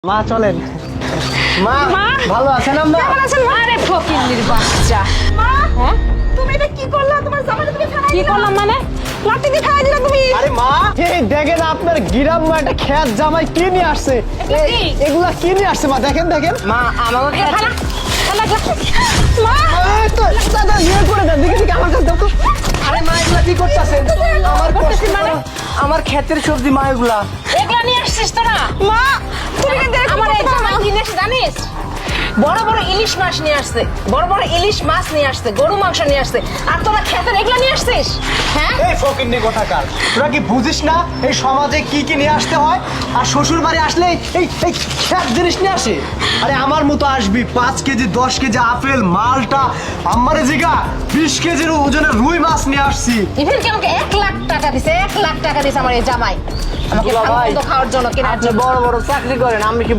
মা চলেন। মা ভালো আছেন আম্মা? কেমন আছেন মা? আরে ফকিন্নির বাচ্চা। মা হ্যাঁ তুমি এটা কি করলা? তোমার জামাইকে তুমি ফেলাই দিলা? কি করলাম মানে? লাঠি দিয়ে ফেলাই দিলা তুমি? আরে মা এই দেখেন আপনার গিরাম মা একটা খেত জামাই কি নিয়ে আসছে। এগুলা কি নিয়ে আসছে মা? দেখেন দেখেন। মা আমাকে মা এই তো দাদা নিয়ে করে দেন দেখি দেখি আমার কাছে দাও তো। আরে মা এগুলা কি করতেছেন? আমার কষ্ট মানে? আমার ক্ষেতের সবজি মা এগুলা। এগুলা নিয়ে আসছিস তোরা? মা তুমি কেন আমার এই জামাই কি নিয়ে আসছে জানিস? বড় বড় ইলিশ মাছ নিয়ে আসছে, বড় বড় ইলিশ মাছ নিয়ে আসছে, গরু মাংস নিয়ে আসছে, আর তোরা খেতের এগুলা নিয়ে আসছিস? হ্যাঁ এই ফকিন্নি কোথাকার, তোরা কি বুঝিস না এই সমাজে কি কি নিয়ে আসতে হয়? আর শ্বশুর বাড়ি আসলে এই এই সব জিনিস নিয়ে আসে। আরে আমার মতো আসবি 5 কেজি 10 কেজি আপেল মালটা আমারে জিগা 20 কেজির ওজনের রুই মাছ নিয়ে আসছি। ইভেন কি আমাকে 1 লাখ টাকা দিছে, 1 লাখ টাকা দিছে আমার এই জামাই আমাকে দুলা ভালো ভাই, মন্দ খাওয়ার জন্য কেনার আপনি জন্য। বড় বড় চাকরি করেন, আমি কি